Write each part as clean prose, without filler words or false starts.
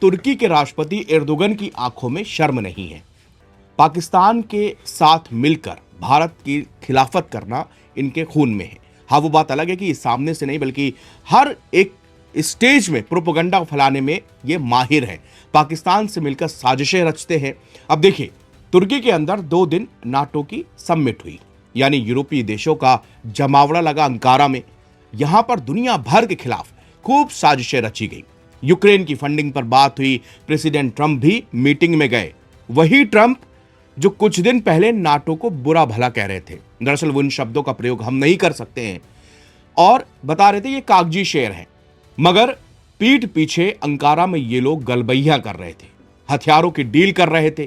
तुर्की के राष्ट्रपति एर्दोगन की आंखों में शर्म नहीं है। पाकिस्तान के साथ मिलकर भारत की खिलाफत करना इनके खून में है। हाँ, वो बात अलग है कि ये सामने से नहीं बल्कि हर एक स्टेज में प्रोपेगेंडा फैलाने में ये माहिर है। पाकिस्तान से मिलकर साजिशें रचते हैं। अब देखिए, तुर्की के अंदर 2 दिन नाटो की समिट हुई, यानी यूरोपीय देशों का जमावड़ा लगा अंकारा में। यहां पर दुनिया भर के खिलाफ खूब साजिशें रची गई। यूक्रेन की फंडिंग पर बात हुई। प्रेसिडेंट ट्रंप भी मीटिंग में गए। वही ट्रंप जो कुछ दिन पहले नाटो को बुरा भला कह रहे थे। दरअसल उन शब्दों का प्रयोग हम नहीं कर सकते हैं और बता रहे थे ये कागजी शेर है, मगर पीठ पीछे अंकारा में ये लोग गलबैया कर रहे थे, हथियारों की डील कर रहे थे।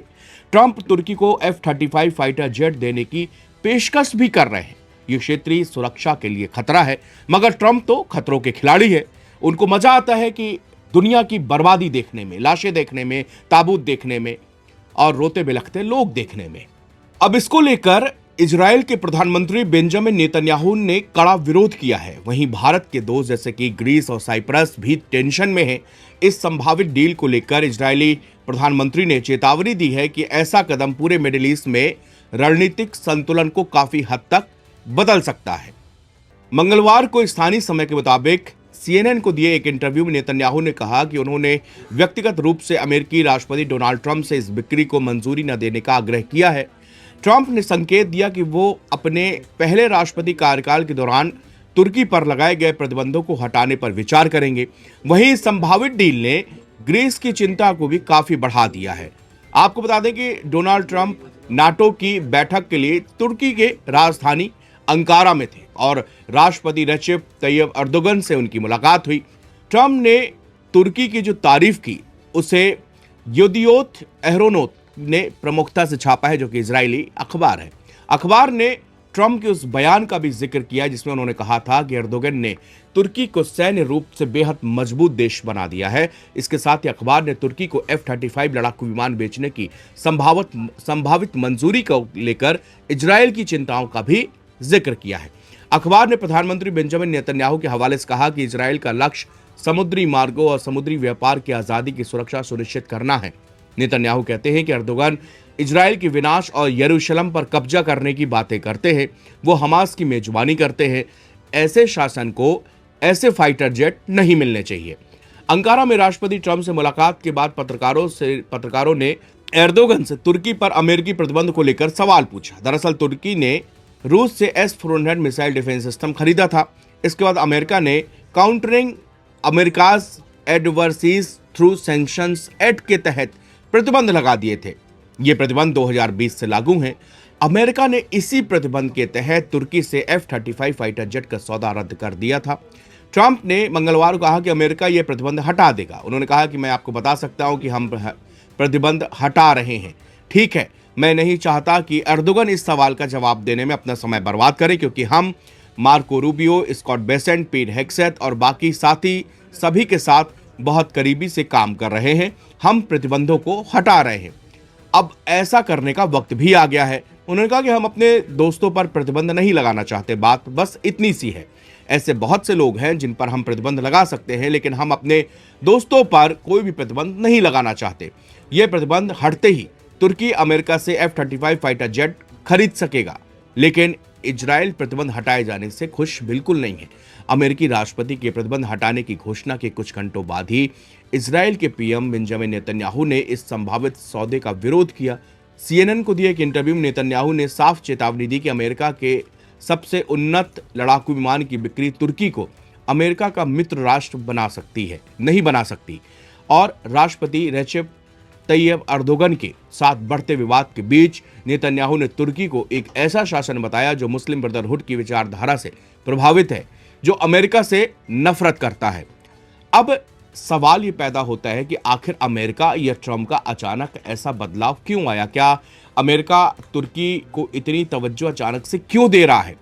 ट्रंप तुर्की को F-35 फाइटर जेट देने की पेशकश भी कर रहे हैं। ये क्षेत्रीय सुरक्षा के लिए खतरा है, मगर ट्रंप तो खतरों के खिलाड़ी है। उनको मजा आता है कि दुनिया की बर्बादी देखने में, लाशें देखने में, ताबूत देखने में और रोते बिलखते लोग देखने में। अब इसको लेकर इजराइल के प्रधानमंत्री बेंजामिन नेतन्याहू ने कड़ा विरोध किया है। वहीं भारत के दोस्त जैसे कि ग्रीस और साइप्रस भी टेंशन में हैं। इस संभावित डील को लेकर इजरायली प्रधानमंत्री ने चेतावनी दी है कि ऐसा कदम पूरे मिडिल ईस्ट में रणनीतिक संतुलन को काफी हद तक बदल सकता है। मंगलवार को स्थानीय समय के मुताबिक CNN को दिए एक इंटरव्यू में नेतन्याहू ने कहा कि उन्होंने व्यक्तिगत रूप से अमेरिकी राष्ट्रपति डोनाल्ड ट्रंप से इस बिक्री को मंजूरी न देने का आग्रह किया है। ट्रंप ने संकेत दिया कि वो अपने पहले राष्ट्रपति कार्यकाल के दौरान तुर्की पर लगाए गए प्रतिबंधों को हटाने पर विचार करेंगे। वहीं संभावित डील ने ग्रीस की चिंता को भी काफी बढ़ा दिया है। आपको बता दें कि डोनाल्ड ट्रंप नाटो की बैठक के लिए तुर्की के राजधानी अंकारा में थे और राष्ट्रपति रेसिप तैयब एर्दोगन से उनकी मुलाकात हुई। ट्रंप ने तुर्की की जो तारीफ की उसे येदियोत एहरोनोत ने प्रमुखता से छापा है, जो कि इजरायली अखबार है। अखबार ने ट्रंप के उस बयान का भी जिक्र किया जिसमें उन्होंने कहा था कि एर्दोगन ने तुर्की को सैन्य रूप से बेहद मजबूत देश बना दिया है। इसके साथ ही अखबार ने तुर्की को F-35 लड़ाकू विमान बेचने की संभावित मंजूरी को लेकर इजरायल की चिंताओं का भी जिक्र किया है। अखबार ने प्रधानमंत्री बेंजामिन नेतन्याहू के हवाले से कहा कि इजरायल का लक्ष्य समुद्री मार्गों और समुद्री व्यापार की आजादी की सुरक्षा सुनिश्चित करना है। नेतन्याहू कहते हैं कि एर्दोगन इजरायल के विनाश और यरूशलेम पर कब्जा करने की बातें करते हैं। वो हमास की मेजबानी करते हैं। ऐसे शासन को ऐसे फाइटर जेट नहीं मिलने चाहिए। अंकारा में राष्ट्रपति ट्रंप से मुलाकात के बाद पत्रकारों ने एर्दोगन से तुर्की पर अमेरिकी प्रतिबंध को लेकर सवाल पूछा। दरअसल तुर्की ने रूस से S-400 मिसाइल डिफेंस सिस्टम खरीदा था। इसके बाद अमेरिका ने countering America's adversaries through sanctions act के तहत प्रतिबंध लगा दिए थे। ये प्रतिबंध 2020 से लागू हैं। अमेरिका ने इसी प्रतिबंध के तहत तुर्की से F-35 फाइटर जेट का सौदा रद्द कर दिया था। ट्रंप ने मंगलवार को कहा कि अमेरिका ये प्रतिबंध हटा देगा। उन्होंने कहा कि मैं आपको बता सकता हूं कि हम प्रतिबंध हटा रहे हैं। ठीक है, मैं नहीं चाहता कि एर्दोगन इस सवाल का जवाब देने में अपना समय बर्बाद करें, क्योंकि हम मार्को रूबियो, स्कॉट बेसेंट, पीट हेग्सेथ और बाकी साथी सभी के साथ बहुत करीबी से काम कर रहे हैं। हम प्रतिबंधों को हटा रहे हैं। अब ऐसा करने का वक्त भी आ गया है। उन्होंने कहा कि हम अपने दोस्तों पर प्रतिबंध नहीं लगाना चाहते, बात बस इतनी सी है। ऐसे बहुत से लोग हैं जिन पर हम प्रतिबंध लगा सकते हैं, लेकिन हम अपने दोस्तों पर कोई भी प्रतिबंध नहीं लगाना चाहते। ये प्रतिबंध हटते ही तुर्की अमेरिका से F-35 फाइटर जेट खरीद सकेगा, लेकिन इजराइल प्रतिबंध हटाए जाने से खुश बिल्कुल नहीं है। अमेरिकी राष्ट्रपति के प्रतिबंध हटाने की घोषणा के कुछ घंटों बाद ही इजराइल के पीएम बेंजामिन नेतन्याहू ने इस संभावित सौदे का विरोध किया। CNN को दिए एक इंटरव्यू में नेतन्याहू ने साफ चेतावनी दी कि अमेरिका के सबसे उन्नत लड़ाकू विमान की बिक्री तुर्की को अमेरिका का मित्र राष्ट्र नहीं बना सकती। और राष्ट्रपति रेसिप तैयब एर्दोगन के साथ बढ़ते विवाद के बीच नेतन्याहू ने तुर्की को एक ऐसा शासन बताया जो मुस्लिम ब्रदरहुड की विचारधारा से प्रभावित है, जो अमेरिका से नफरत करता है। अब सवाल ये पैदा होता है कि आखिर अमेरिका या ट्रंप का अचानक ऐसा बदलाव क्यों आया? क्या अमेरिका तुर्की को इतनी तवज्जो अचानक से क्यों दे रहा है?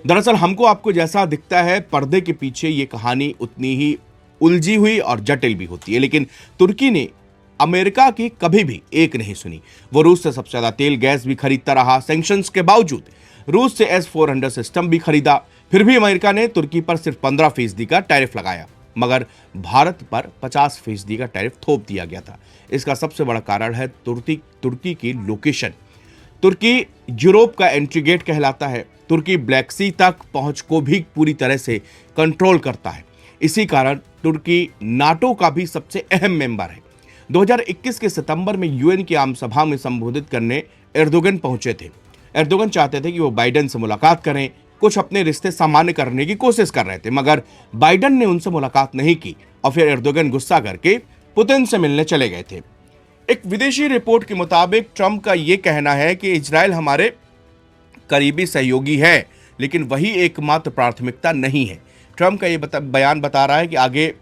दरअसल हमको आपको जैसा दिखता है, पर्दे के पीछे ये कहानी उतनी ही उलझी हुई और जटिल भी होती है। लेकिन तुर्की ने अमेरिका की कभी भी एक नहीं सुनी। वो रूस से सबसे ज्यादा तेल गैस भी खरीदता रहा। सैंक्शंस के बावजूद रूस से S-400 सिस्टम भी खरीदा। फिर भी अमेरिका ने तुर्की पर सिर्फ 15% का टैरिफ लगाया। मगर भारत पर 50% का टैरिफ थोप दिया गया था। इसका सबसे बड़ा कारण है तुर्की की लोकेशन। तुर्की यूरोप का एंट्री गेट कहलाता है। तुर्की ब्लैक सी तक पहुंच को भी पूरी तरह से कंट्रोल करता है। इसी कारण तुर्की नाटो का भी सबसे अहम मेंबर है। 2021 के सितंबर में यूएन की आम सभा में संबोधित करने एर्दोगन पहुंचे थे। एर्दोगन चाहते थे कि वो बाइडेन से मुलाकात करें, कुछ अपने रिश्ते सामान्य करने की कोशिश कर रहे थे, मगर बाइडेन ने उनसे मुलाकात नहीं की और फिर एर्दोगन गुस्सा करके पुतिन से मिलने चले गए थे। एक विदेशी रिपोर्ट के मुताबिक ट्रंप का यह कहना है कि इजराइल हमारे करीबी सहयोगी है, लेकिन वही एकमात्र प्राथमिकता नहीं है। ट्रंप का यह बयान बता रहा है कि आगे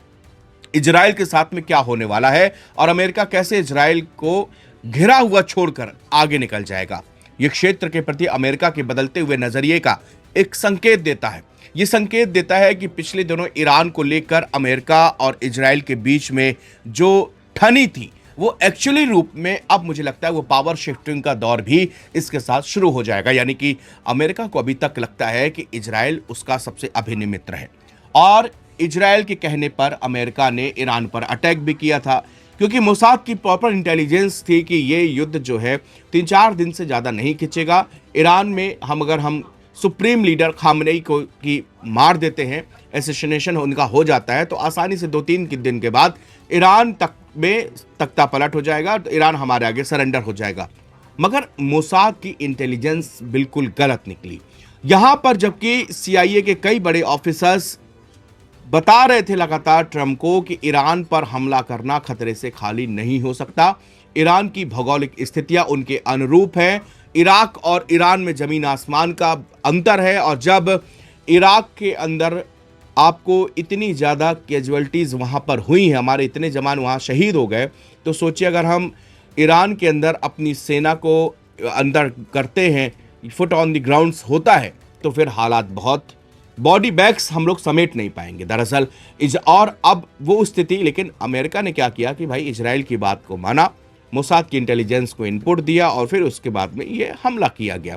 इजराइल के साथ में क्या होने वाला है और अमेरिका कैसे इजराइल को घिरा हुआ छोड़कर आगे निकल जाएगा। यह क्षेत्र के प्रति अमेरिका के बदलते हुए नजरिए का एक संकेत देता है। यह संकेत देता है कि पिछले दिनों ईरान को लेकर अमेरिका और इजराइल के बीच में जो ठनी थी, वो एक्चुअली रूप में अब मुझे लगता है वो पावर शिफ्टिंग का दौर भी इसके साथ शुरू हो जाएगा। यानी कि अमेरिका को अभी तक लगता है कि इजराइल उसका सबसे अभिन्न मित्र है और इजराइल के कहने पर अमेरिका ने ईरान पर अटैक भी किया था, क्योंकि मोसाद की प्रॉपर इंटेलिजेंस थी कि ये युद्ध जो है 3-4 दिन से ज़्यादा नहीं खिंचेगा। ईरान में अगर हम सुप्रीम लीडर खामनेई को की मार देते हैं, एसेसिनेशन उनका हो जाता है, तो आसानी से 2-3 दिन के बाद ईरान तक में तख्ता पलट हो जाएगा, तो ईरान हमारे आगे सरेंडर हो जाएगा। मगर मोसाद की इंटेलिजेंस बिल्कुल गलत निकली यहां पर, जबकि CIA के कई बड़े ऑफिसर्स बता रहे थे लगातार ट्रंप को कि ईरान पर हमला करना खतरे से खाली नहीं हो सकता। ईरान की भौगोलिक स्थितियां उनके अनुरूप है। इराक और ईरान में जमीन आसमान का अंतर है, और जब इराक के अंदर आपको इतनी ज़्यादा कैजुअल्टीज़ वहाँ पर हुई हैं, हमारे इतने जवान वहाँ शहीद हो गए, तो सोचिए अगर हम ईरान के अंदर अपनी सेना को अंदर करते हैं, फुट ऑन द ग्राउंड्स होता है, तो फिर हालात बहुत बॉडी बैग्स हम लोग समेट नहीं पाएंगे दरअसल। और अब वो स्थिति, लेकिन अमेरिका ने क्या किया कि भाई इजराइल की बात को माना, मोसाद की इंटेलिजेंस को इनपुट दिया और फिर उसके बाद में ये हमला किया गया।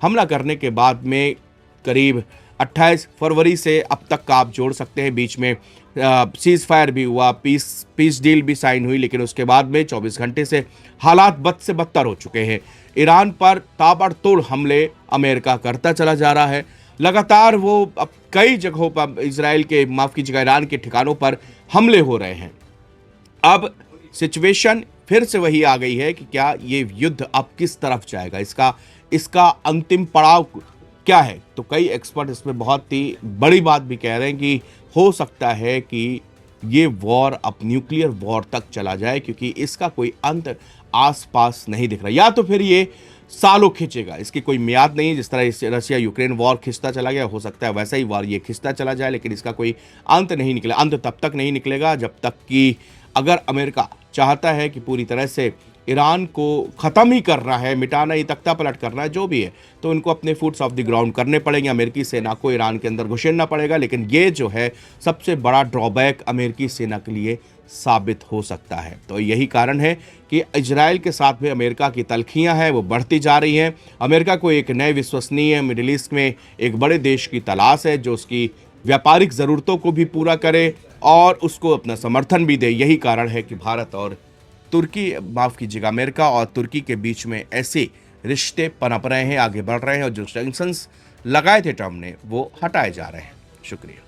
हमला करने के बाद में करीब 28 फरवरी से अब तक का आप जोड़ सकते हैं, बीच में सीज फायर भी हुआ, पीस डील भी साइन हुई, लेकिन उसके बाद में 24 घंटे से हालात बद से बदतर हो चुके हैं। ईरान पर ताबड़तोड़ हमले अमेरिका करता चला जा रहा है। लगातार वो अब कई जगहों पर इजराइल के, माफ कीजिएगा, ईरान के ठिकानों पर हमले हो रहे हैं। अब सिचुएशन फिर से वही आ गई है कि क्या ये युद्ध अब किस तरफ जाएगा, इसका अंतिम पड़ाव क्या है। तो कई एक्सपर्ट इसमें बहुत ही बड़ी बात भी कह रहे हैं कि हो सकता है कि ये वॉर अब न्यूक्लियर वॉर तक चला जाए, क्योंकि इसका कोई अंत आसपास नहीं दिख रहा। या तो फिर ये सालों खींचेगा, इसकी कोई मियाद नहीं है। जिस तरह रशिया यूक्रेन वॉर खिंचता चला गया, हो सकता है वैसा ही वॉर ये खिंचता चला जाए, लेकिन इसका कोई अंत नहीं निकलेगा। अंत तब तक नहीं निकलेगा जब तक कि अगर अमेरिका चाहता है कि पूरी तरह से ईरान को ख़त्म ही करना है, मिटाना ही, तख्ता पलट करना है, जो भी है, तो इनको अपने फुट्स ऑफ द ग्राउंड करने पड़ेंगे। अमेरिकी सेना को ईरान के अंदर घुसेड़ना पड़ेगा, लेकिन ये जो है सबसे बड़ा ड्रॉबैक अमेरिकी सेना के लिए साबित हो सकता है। तो यही कारण है कि इजराइल के साथ में अमेरिका की तलखियां हैं वो बढ़ती जा रही हैं। अमेरिका को एक नए विश्वसनीय मिडिल ईस्ट में एक बड़े देश की तलाश है, जो उसकी व्यापारिक ज़रूरतों को भी पूरा करे और उसको अपना समर्थन भी दे। यही कारण है कि भारत और तुर्की, माफ़ कीजिएगा, अमेरिका और तुर्की के बीच में ऐसे रिश्ते पनप रहे हैं, आगे बढ़ रहे हैं, और जो सैंक्शंस लगाए थे ट्रंप ने वो हटाए जा रहे हैं। शुक्रिया।